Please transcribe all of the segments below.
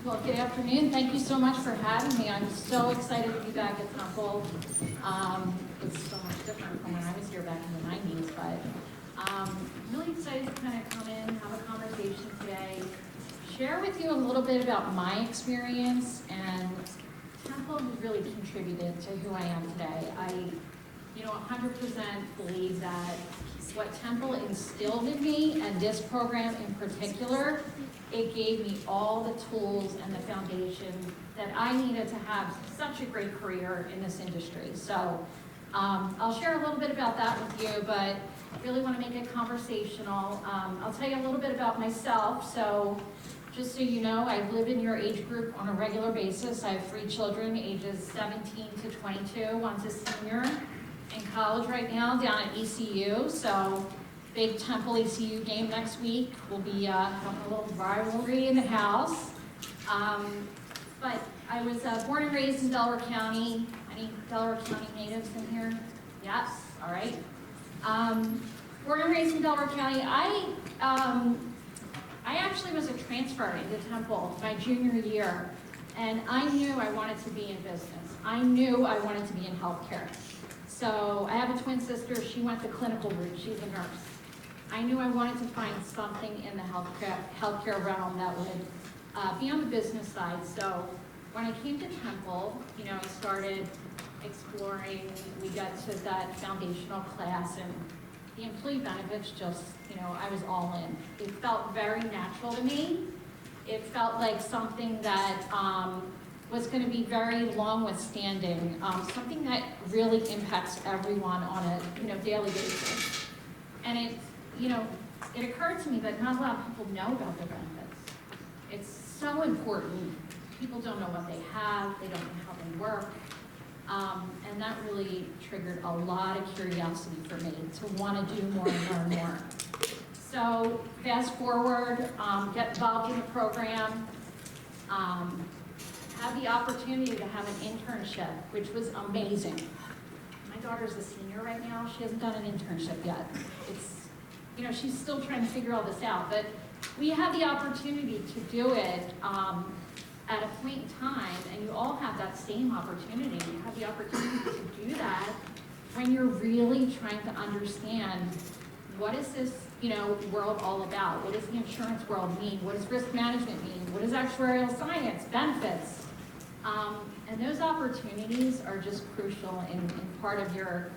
Well, good afternoon. Thank you so much for having me. I'm so excited to be back at Temple. It's so much different from when I was here back in the 90s, but I'm really excited to kind of come in, have a conversation today, share with you a little bit about my experience, and Temple has really contributed to who I am today. I 100% believe that what Temple instilled in me, and this program in particular, it gave me all the tools and the foundation that I needed to have such a great career in this industry. So I'll share a little bit about that with you, but really want to make it conversational. I'll tell you a little bit about myself. So just so you know, I live in your age group on a regular basis. I have 3 children, ages 17 to 22. One's a senior in college right now down at ECU. So big Temple ECU game next week. We'll be having a little rivalry in the house. But I was born and raised in Delaware County. Any Delaware County natives in here? Yes, all right. Born and raised in Delaware County. I actually was a transfer into Temple my junior year, and I knew I wanted to be in business. I knew I wanted to be in healthcare. So I have a twin sister. She went the clinical route. She's a nurse. I knew I wanted to find something in the healthcare realm that would be on the business side. So when I came to Temple, I started exploring. We got to that foundational class, and the employee benefits just, I was all in. It felt very natural to me. It felt like something that was going to be very long withstanding, something that really impacts everyone on a daily basis. And it occurred to me that not a lot of people know about their benefits. It's so important. People don't know what they have. They don't know how they work. And that really triggered a lot of curiosity for me to want to do more and learn more. So fast forward, get involved in the program, had the opportunity to have an internship, which was amazing. My daughter's a senior right now. She hasn't done an internship yet. She's still trying to figure all this out, but we had the opportunity to do it at a point in time, and you all have that same opportunity. You have the opportunity to do that when you're really trying to understand what is this, world all about? What does the insurance world mean? What does risk management mean? What is actuarial science, benefits? And those opportunities are just crucial in part of your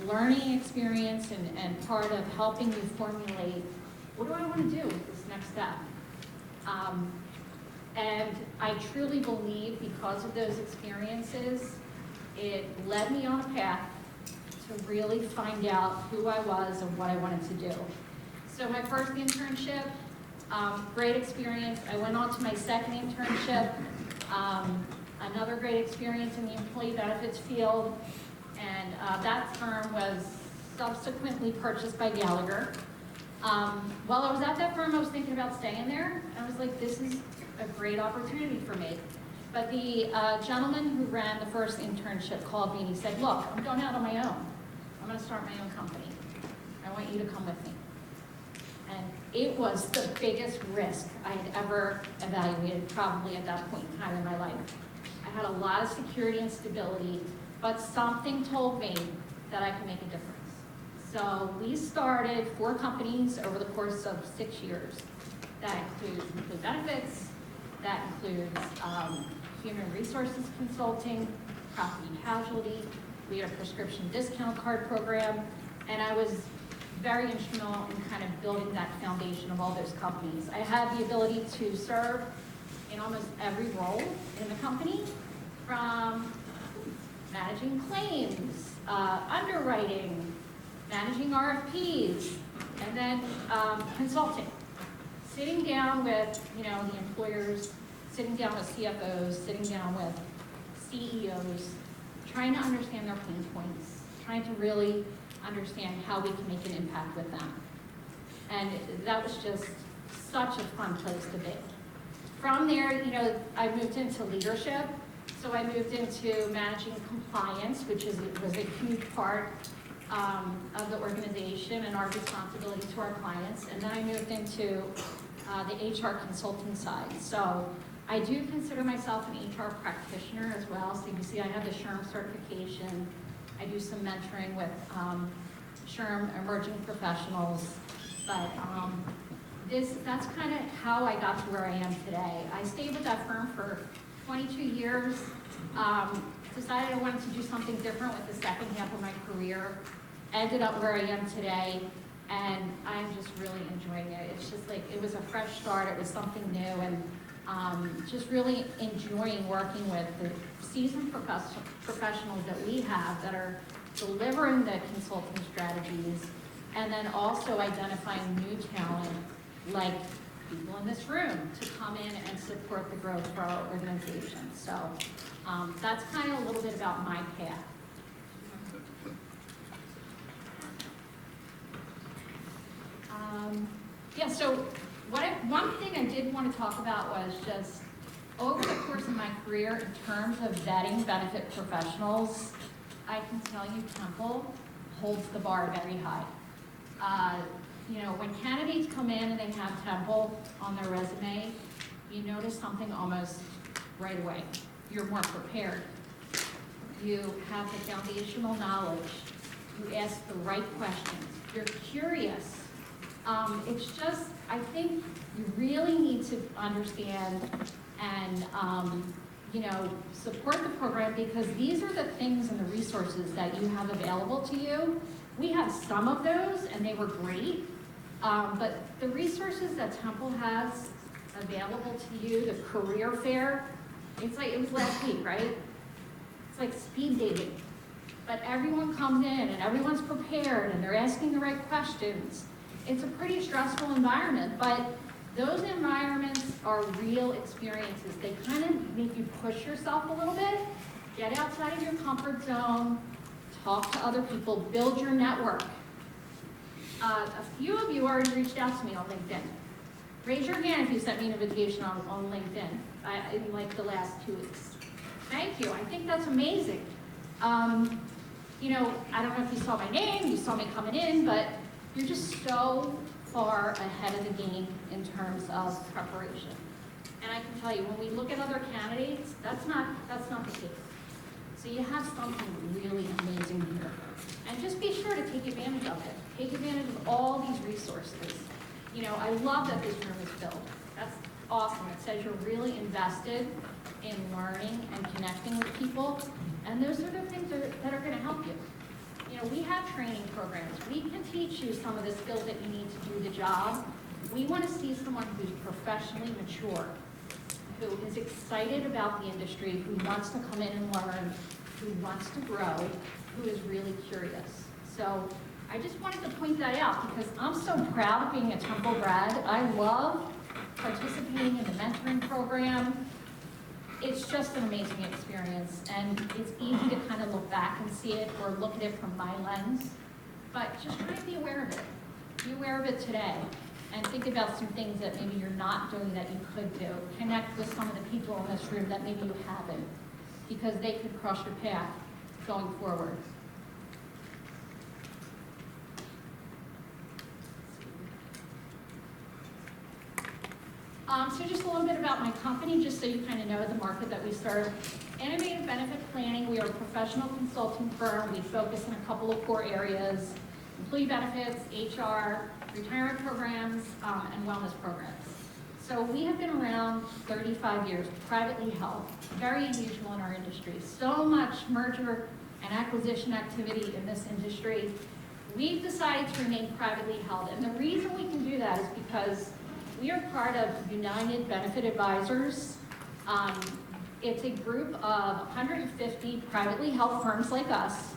learning experience and part of helping you formulate, what do I want to do with this next step? And I truly believe because of those experiences, it led me on a path to really find out who I was and what I wanted to do. So my first internship, great experience. I went on to my second internship, another great experience in the employee benefits field, and that firm was subsequently purchased by Gallagher. While I was at that firm, I was thinking about staying there. I was like, this is a great opportunity for me. But the gentleman who ran the first internship called me and he said, look, I'm going out on my own. I'm going to start my own company. I want you to come with me. And it was the biggest risk I had ever evaluated, probably at that point in time in my life. I had a lot of security and stability, but something told me that I could make a difference. So we started 4 companies over the course of 6 years. That includes employee benefits, that includes human resources consulting, property and casualty. We had a prescription discount card program, and I was very instrumental in kind of building that foundation of all those companies. I had the ability to serve in almost every role in the company, from managing claims, underwriting, managing RFPs, and then consulting. Sitting down with the employers, sitting down with CFOs, sitting down with CEOs, trying to understand their pain points, trying to really understand how we can make an impact with them. And that was just such a fun place to be. From there, I moved into leadership. So I moved into managing compliance, which was a huge part of the organization and our responsibility to our clients. And then I moved into the HR consulting side. So I do consider myself an HR practitioner as well. So you can see I have the SHRM certification. I do some mentoring with SHRM emerging professionals. But that's kind of how I got to where I am today. I stayed with that firm for 22 years. Decided I wanted to do something different with the second half of my career. Ended up where I am today, and I'm just really enjoying it. It's just like, it was a fresh start, it was something new, and just really enjoying working with the seasoned professionals that we have that are delivering the consulting strategies, and then also identifying new talent, like people in this room, to come in and support the growth for our organization. So that's kind of a little bit about my path. Yeah, so one thing I did want to talk about was just over the course of my career in terms of vetting benefit professionals, I can tell you Temple holds the bar very high. You know, when candidates come in and they have Temple on their resume, you notice something almost right away. You're more prepared. You have the foundational knowledge. You ask the right questions. You're curious. It's just, I think you really need to understand and, you know, support the program, because these are the things and the resources that you have available to you. We have some of those, and they were great, but the resources that Temple has available to you, the career fair, it's like, it was last week, right? It's like speed dating, but everyone comes in and everyone's prepared and they're asking the right questions. It's a pretty stressful environment, but those environments are real experiences. They kind of make you push yourself a little bit, get outside of your comfort zone, talk to other people, build your network. A few of you already reached out to me on LinkedIn. Raise your hand if you sent me an invitation on LinkedIn in like the last 2 weeks. Thank you, I think that's amazing. You know, I don't know if you saw my name, you saw me coming in, but you're just so far ahead of the game in terms of preparation. And I can tell you, when we look at other candidates, that's not the case. So you have something really amazing here. And just be sure to take advantage of it. Take advantage of all these resources. You know, I love that this room is filled. That's awesome. It says you're really invested in learning and connecting with people. And those are the things that are going to help you. You know, we have training programs. We can teach you some of the skills that you need to do the job. We want to see someone who's professionally mature, who is excited about the industry, who wants to come in and learn, who wants to grow, who is really curious. So I just wanted to point that out because I'm so proud of being a Temple grad. I love participating in the mentoring program. It's just an amazing experience, and it's easy to kind of look back and see it or look at it from my lens, but just try to be aware of it. Be aware of it today, and think about some things that maybe you're not doing that you could do. Connect with some of the people in this room that maybe you haven't, because they could cross your path going forward. So just a little bit about my company, just so you kind of know the market that we serve. Innovative Benefit Planning, we are a professional consulting firm. We focus on a couple of core areas: employee benefits, HR, retirement programs, and wellness programs. So we have been around 35 years, privately held, very unusual in our industry. So much merger and acquisition activity in this industry. We've decided to remain privately held, and the reason we can do that is because we are part of United Benefit Advisors. It's a group of 150 privately held firms like us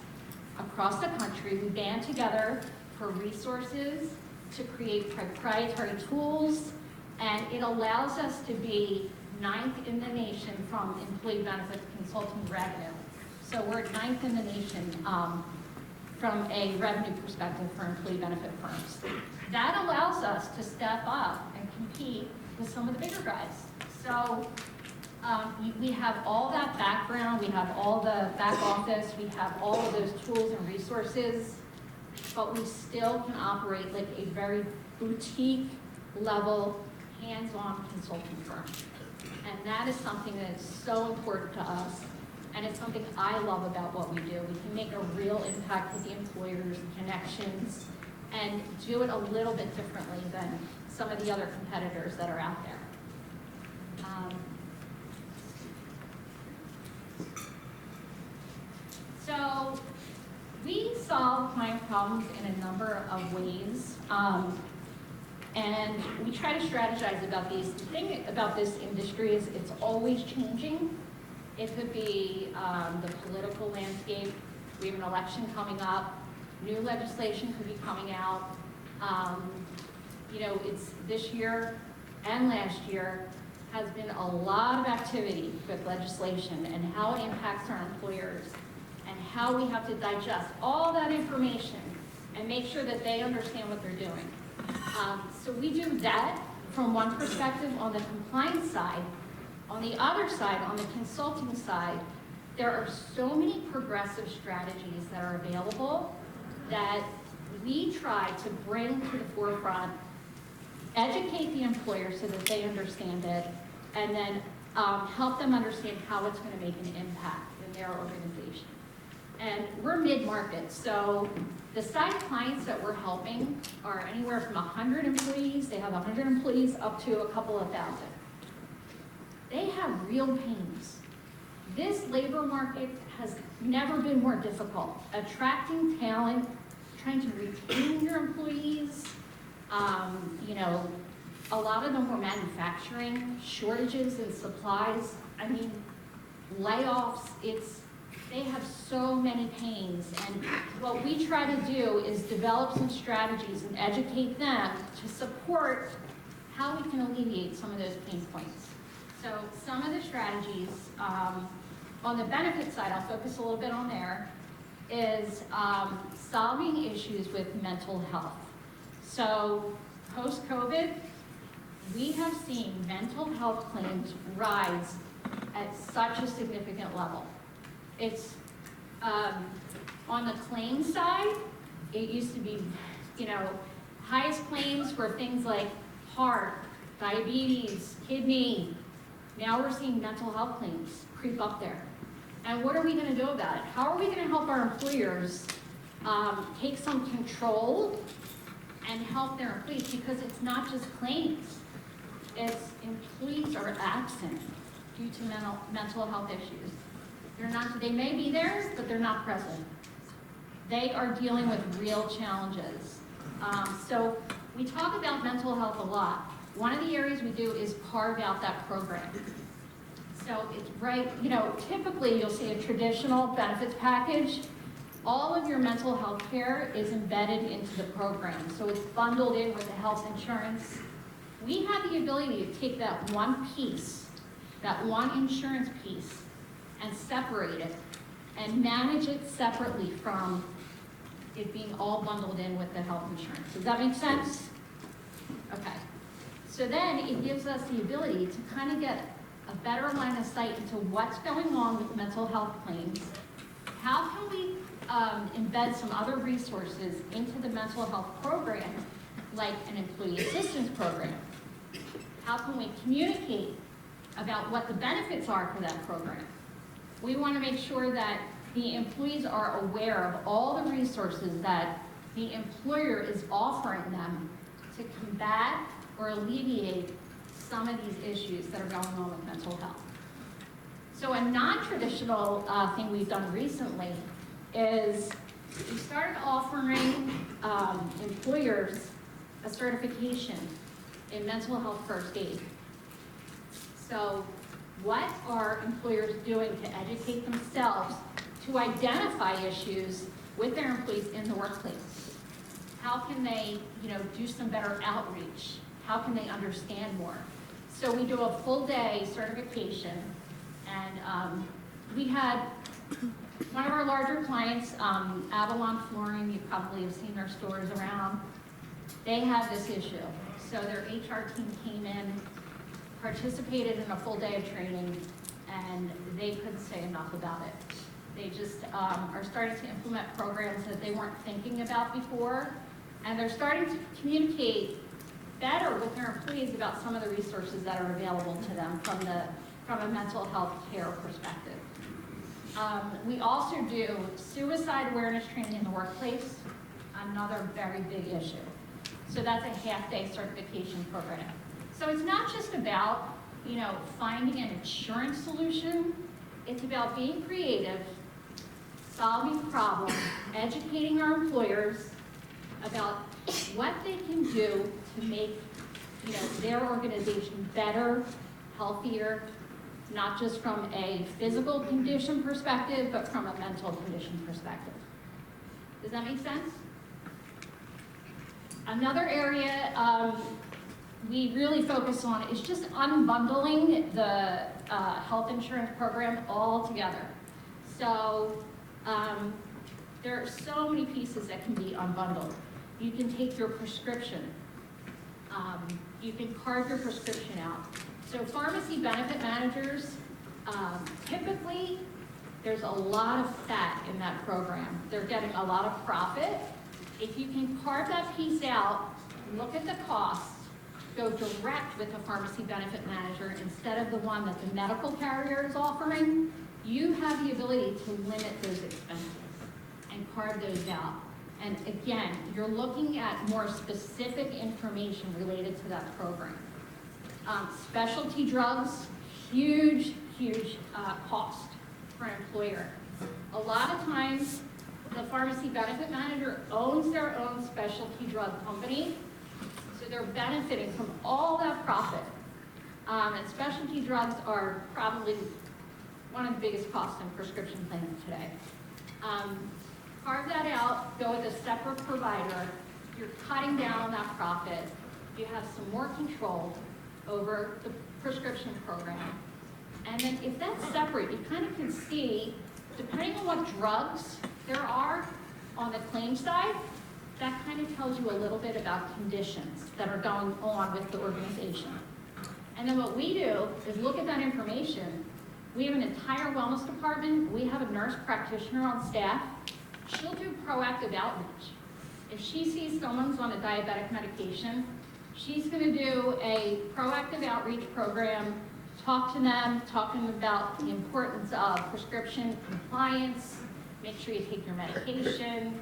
across the country. We band together for resources to create proprietary tools, and it allows us to be 9th in the nation from employee benefits consulting revenue. So we're 9th in the nation from a revenue perspective for employee benefit firms. That allows us to step up and compete with some of the bigger guys. So we have all that background, we have all the back office, we have all of those tools and resources, but we still can operate like a very boutique level, hands-on consulting firm. And that is something that is so important to us. And it's something I love about what we do. We can make a real impact with the employers and connections and do it a little bit differently than some of the other competitors that are out there. So we solve client problems in a number of ways. And we try to strategize about these. The thing about this industry is it's always changing. It could be the political landscape. We have an election coming up. New legislation could be coming out. You know, it's this year and last year has been a lot of activity with legislation and how it impacts our employers and how we have to digest all that information and make sure that they understand what they're doing. So we do that from one perspective on the compliance side. On the other side, on the consulting side, there are so many progressive strategies that are available that we try to bring to the forefront, educate the employer so that they understand it, and then help them understand how it's going to make an impact in their organization. And we're mid-market, so the size clients that we're helping are anywhere from 100 employees, they have 100 employees, up to a couple of thousand. They have real pains. This labor market has never been more difficult. Attracting talent, trying to retain your employees, you know, a lot of them were manufacturing, shortages in supplies. I mean, layoffs, they have so many pains, and what we try to do is develop some strategies and educate them to support how we can alleviate some of those pain points. So some of the strategies, on the benefit side, I'll focus a little bit on there, is solving issues with mental health. So post-COVID, we have seen mental health claims rise at such a significant level. It's on the claim side, it used to be, you know, highest claims were things like heart, diabetes, kidney. Now we're seeing mental health claims creep up there. And what are we going to do about it? How are we going to help our employers take some control and help their employees? Because it's not just claims. It's employees are absent due to mental health issues. They may be there, but they're not present. They are dealing with real challenges. So we talk about mental health a lot. One of the areas we do is carve out that program. So it's right, you know, typically you'll see a traditional benefits package. All of your mental health care is embedded into the program. So it's bundled in with the health insurance. We have the ability to take that one piece, that one insurance piece, and separate it and manage it separately from it being all bundled in with the health insurance. Does that make sense? Okay. So then it gives us the ability to kind of get a better line of sight into what's going on with mental health claims. How can we embed some other resources into the mental health program, like an employee assistance program? How can we communicate about what the benefits are for that program? We want to make sure that the employees are aware of all the resources that the employer is offering them to combat or alleviate some of these issues that are going on with mental health. So a non-traditional thing we've done recently is we started offering employers a certification in mental health first aid. So what are employers doing to educate themselves to identify issues with their employees in the workplace? How can they, you know, do some better outreach? How can they understand more? So we do a full day certification, and we had one of our larger clients, Avalon Flooring. You probably have seen their stores around. They had this issue. So their HR team came in, participated in a full day of training, and they couldn't say enough about it. They just are starting to implement programs that they weren't thinking about before, and they're starting to communicate better with their employees about some of the resources that are available to them from a mental health care perspective. We also do suicide awareness training in the workplace, another very big issue. So that's a half-day certification program. So it's not just about, finding an insurance solution. It's about being creative, solving problems, educating our employers about what they can do to make, their organization better, healthier, not just from a physical condition perspective, but from a mental condition perspective. Does that make sense? Another area we really focus on is just unbundling the health insurance program altogether. So there are so many pieces that can be unbundled. You can take your prescription. You can carve your prescription out. So pharmacy benefit managers, typically, there's a lot of fat in that program. They're getting a lot of profit. If you can carve that piece out, look at the costs, go direct with a pharmacy benefit manager instead of the one that the medical carrier is offering, you have the ability to limit those expenses and carve those out. And again, you're looking at more specific information related to that program. Specialty drugs, huge cost for an employer. A lot of times, the pharmacy benefit manager owns their own specialty drug company, so they're benefiting from all that profit. And specialty drugs are probably one of the biggest costs in prescription plans today. Carve that out, go with a separate provider, you're cutting down on that profit, you have some more control over the prescription program. And then if that's separate, you kind of can see, depending on what drugs there are on the claim side, that kind of tells you a little bit about conditions that are going on with the organization. And then what we do is look at that information. We have an entire wellness department. We have a nurse practitioner on staff. She'll do proactive outreach. If she sees someone's on a diabetic medication, she's going to do a proactive outreach program, talk to them about the importance of prescription compliance, make sure you take your medication,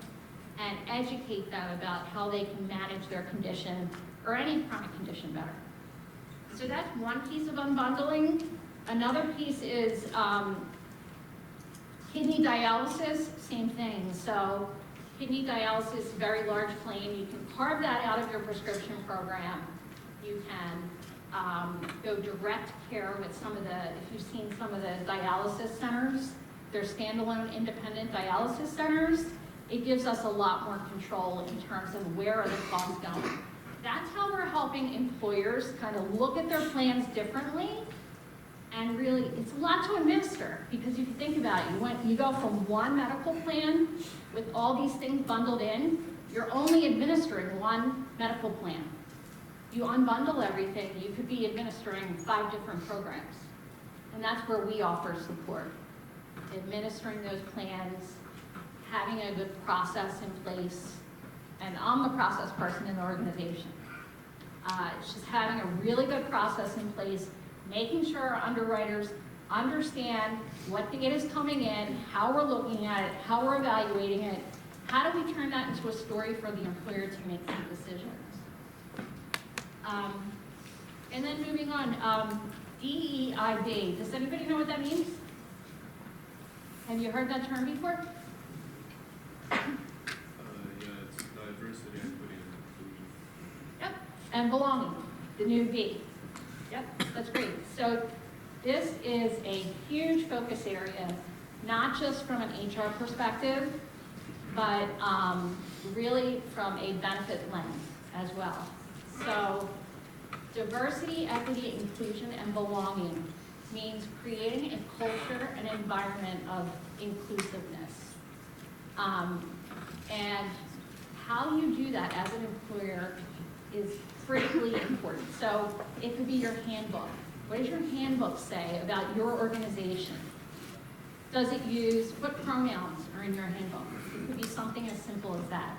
and educate them about how they can manage their condition or any chronic condition better. So that's one piece of unbundling. Another piece is kidney dialysis, same thing. So kidney dialysis, very large claim. You can carve that out of your prescription program. You can go direct care with some of the, if you've seen some of the dialysis centers, they're standalone independent dialysis centers. It gives us a lot more control in terms of where are the funds going. That's how we're helping employers kind of look at their plans differently. And really, it's a lot to administer, because if you think about it, you go from one medical plan with all these things bundled in, you're only administering one medical plan. You unbundle everything, you could be administering 5 different programs. And that's where we offer support. Administering those plans, having a good process in place, and I'm the process person in the organization. It's just having a really good process in place, making sure our underwriters understand what data is coming in, how we're looking at it, how we're evaluating it, how do we turn that into a story for the employer to make some decisions. And then moving on, DEIB. Does anybody know what that means? Have you heard that term before? Yeah, it's diversity, equity, and inclusion. Yep, and belonging, the new B. Yep, that's great. So this is a huge focus area, not just from an HR perspective, but really from a benefit lens as well. So diversity, equity, inclusion, and belonging means creating a culture and environment of inclusiveness. And how you do that as an employer is critically important. So it could be your handbook. What does your handbook say about your organization? Does it use, what pronouns are in your handbook? It could be something as simple as that.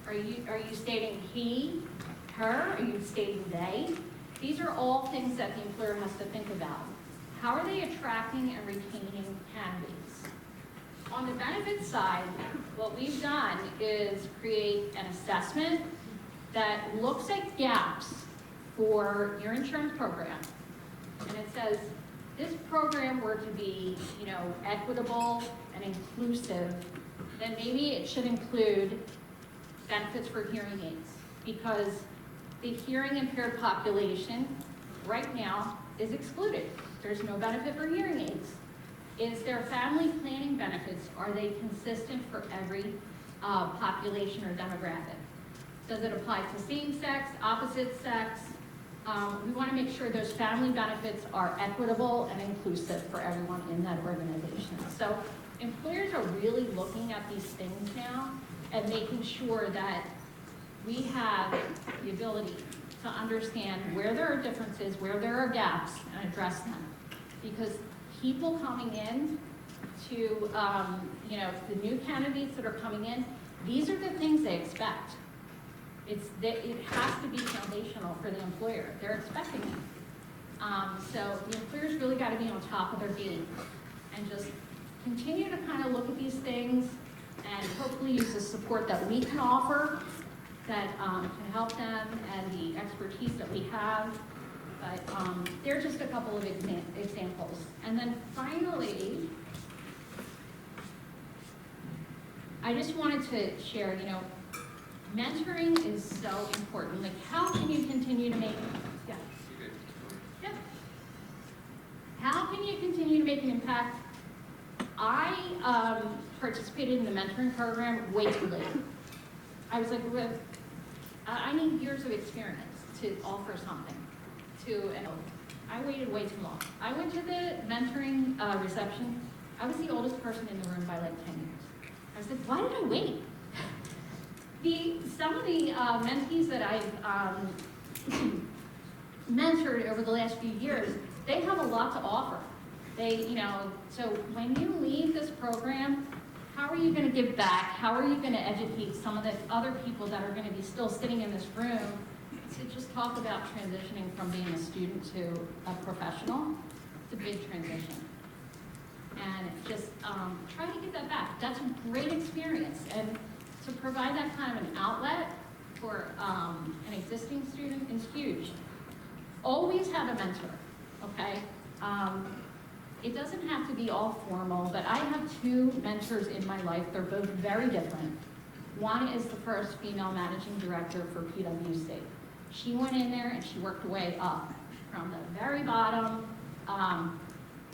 Are you stating he, her? Are you stating they? These are all things that the employer has to think about. How are they attracting and retaining candidates? On the benefits side, what we've done is create an assessment that looks at gaps for your insurance program. And it says, this program were to be, equitable and inclusive, then maybe it should include benefits for hearing aids, because the hearing impaired population right now is excluded. There's no benefit for hearing aids. Is there family planning benefits? Are they consistent for every population or demographic? Does it apply to same sex, opposite sex? We want to make sure those family benefits are equitable and inclusive for everyone in that organization. So employers are really looking at these things now and making sure that we have the ability to understand where there are differences, where there are gaps, and address them. Because people coming in to, the new candidates that are coming in, these are the things they expect. It has to be foundational for the employer. They're expecting it. So the employer's really got to be on top of their game and just continue to kind of look at these things and hopefully use the support that we can offer that can help them and the expertise that we have. But they're just a couple of examples. And then finally, I just wanted to share, mentoring is so important. Like, how can you continue to make, how can you continue to make an impact? I participated in the mentoring program way too late. I was like, I need years of experience to offer something to, and I waited way too long. I went to the mentoring reception. I was the oldest person in the room by like 10 years. I was like, why did I wait? Some of the mentees that I've mentored over the last few years, they have a lot to offer. So when you leave this program, how are you going to give back? How are you going to educate some of the other people that are going to be still sitting in this room to just talk about transitioning from being a student to a professional? It's a big transition. And just try to get that back. That's a great experience. And to provide that kind of an outlet for an existing student is huge. Always have a mentor, okay? It doesn't have to be all formal, but I have two mentors in my life. They're both very different. One is the first female managing director for PwC. She went in there and she worked her way up from the very bottom.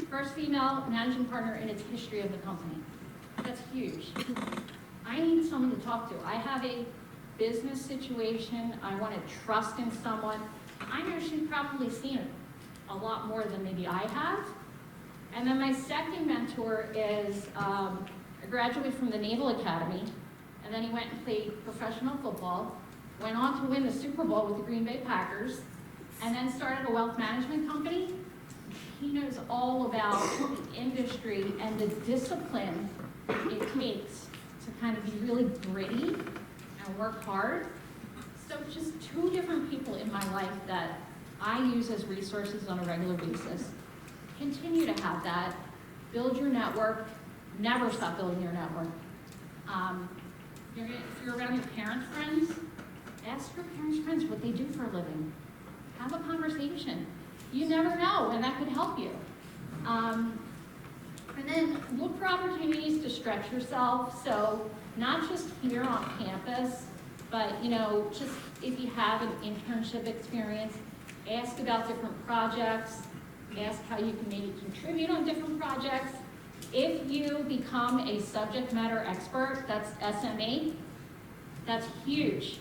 First female managing partner in its history of the company. That's huge. I need someone to talk to. I have a business situation. I want to trust in someone. I know she's probably seen it a lot more than maybe I have. And then my second mentor is a graduate from the Naval Academy, and then he went and played professional football, went on to win the Super Bowl with the Green Bay Packers, and then started a wealth management company. He knows all about the industry and the discipline it takes to kind of be really gritty and work hard. So just two different people in my life that I use as resources on a regular basis. Continue to have that. Build your network. Never stop building your network. If you're around your parents' friends, ask your parents' friends what they do for a living. Have a conversation. You never know, and that could help you. And then look for opportunities to stretch yourself. So not just here on campus, but just if you have an internship experience, ask about different projects. Ask how you can maybe contribute on different projects. If you become a subject matter expert, that's SME, that's huge.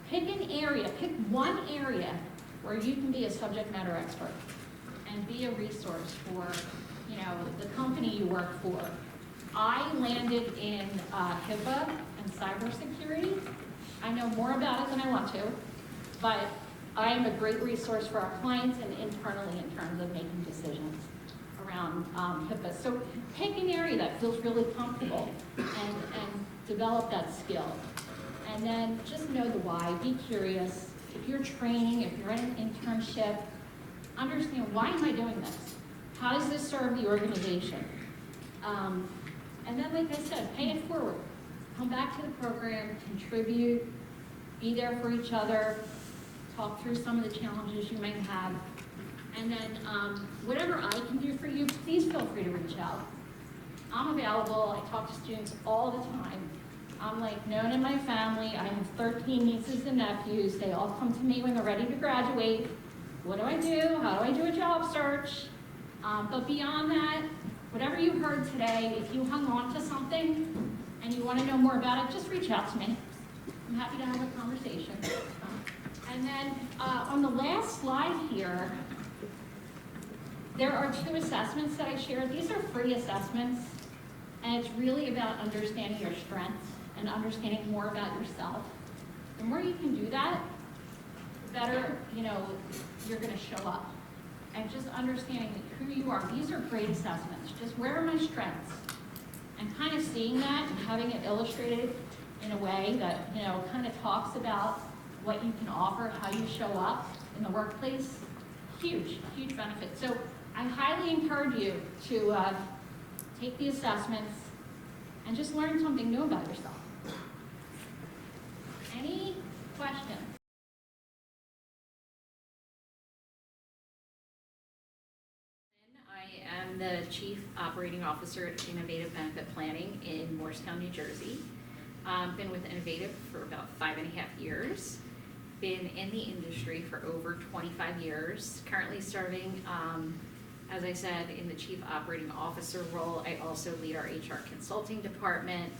Pick an area, pick one area where you can be a subject matter expert and be a resource for the company you work for. I landed in HIPAA and cybersecurity. I know more about it than I want to, but I am a great resource for our clients and internally in terms of making decisions around HIPAA. So pick an area that feels really comfortable and develop that skill. And then just know the why, be curious. if you're training, if you're in an internship, understand, why am I doing this? How does this serve the organization? And then, like I said, pay it forward. Come back to the program, contribute, be there for each other, talk through some of the challenges you might have. And then whatever I can do for you, please feel free to reach out. I'm available. I talk to students all the time. I'm like known in my family. I have 13 nieces and nephews. They all come to me when they're ready to graduate. What do I do? How do I do a job search? But beyond that, whatever you heard today, if you hung on to something and you want to know more about it, just reach out to me. I'm happy to have a conversation. And then on the last slide here, there are 2 assessments that I shared. These are free assessments, and it's really about understanding your strengths and understanding more about yourself. The more you can do that, the better, you're going to show up. And just understanding who you are. These are great assessments. Just where are my strengths? And kind of seeing that and having it illustrated in a way that, kind of talks about what you can offer, how you show up in the workplace. Huge, huge benefit. So I highly encourage you to take the assessments and just learn something new about yourself. Any questions? I am the Chief Operating Officer at Innovative Benefit Planning in Morristown, New Jersey. Been with Innovative for about 5.5 years. Been in the industry for over 25 years. Currently serving, as I said, in the Chief Operating Officer role. I also lead our HR consulting department.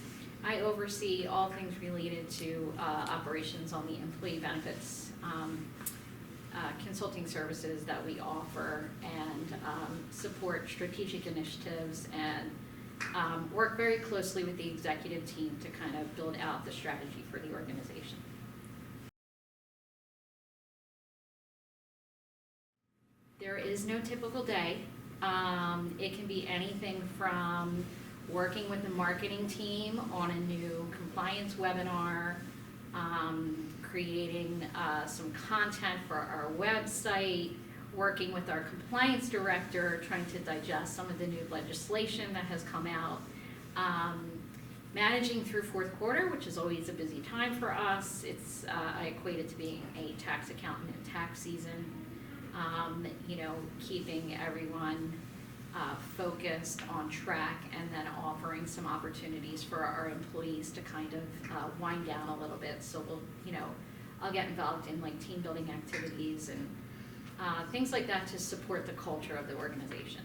I oversee all things related to operations on the employee benefits consulting services that we offer, and support strategic initiatives, and work very closely with the executive team to kind of build out the strategy for the organization. There is no typical day. It can be anything from working with the marketing team on a new compliance webinar, creating some content for our website, working with our compliance director, trying to digest some of the new legislation that has come out, managing through fourth quarter, which is always a busy time for us. It's I equate it to being a tax accountant in tax season. Keeping everyone focused on track, and then offering some opportunities for our employees to kind of wind down a little bit. So I'll get involved in like team building activities and things like that to support the culture of the organization.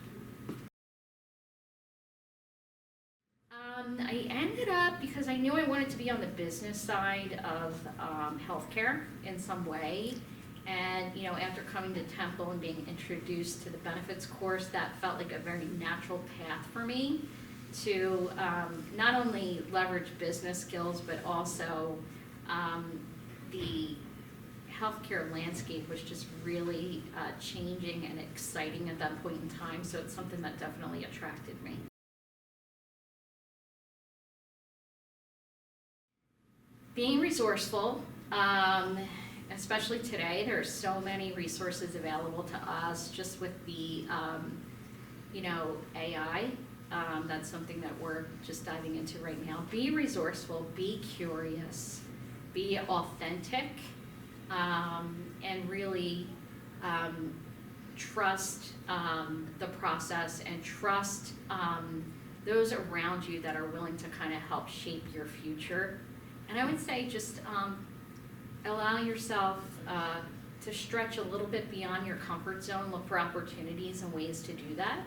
I ended up, because I knew I wanted to be on the business side of healthcare in some way. And, after coming to Temple and being introduced to the benefits course, that felt like a very natural path for me to not only leverage business skills, but also the healthcare landscape was just really changing and exciting at that point in time. So it's something that definitely attracted me. Being resourceful. Especially today, there are so many resources available to us just with the, AI. That's something that we're just diving into right now. Be resourceful, be curious, be authentic, and really trust the process, and trust those around you that are willing to kind of help shape your future. And I would say just allow yourself to stretch a little bit beyond your comfort zone, look for opportunities and ways to do that.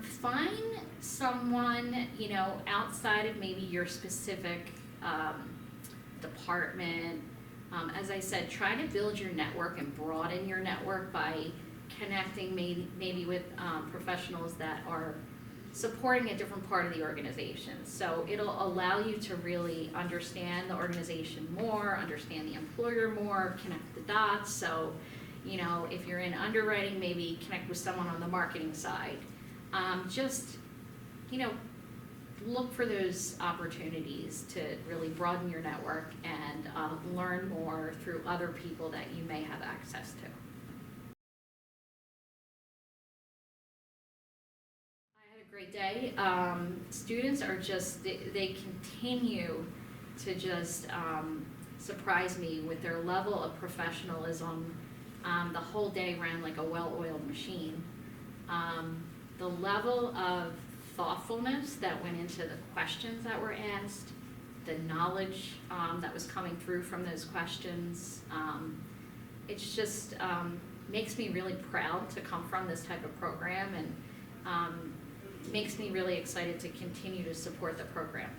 Find someone, outside of maybe your specific department. As I said, try to build your network and broaden your network by connecting maybe with professionals that are supporting a different part of the organization. So it'll allow you to really understand the organization more, understand the employer more, connect the dots. So, if you're in underwriting, maybe connect with someone on the marketing side. look for those opportunities to really broaden your network and learn more through other people that you may have access to. I had a great day. Students are just, they continue to just surprise me with their level of professionalism. The whole day ran like a well-oiled machine. The level of thoughtfulness that went into the questions that were asked, the knowledge that was coming through from those questions, it's just makes me really proud to come from this type of program, and makes me really excited to continue to support the program.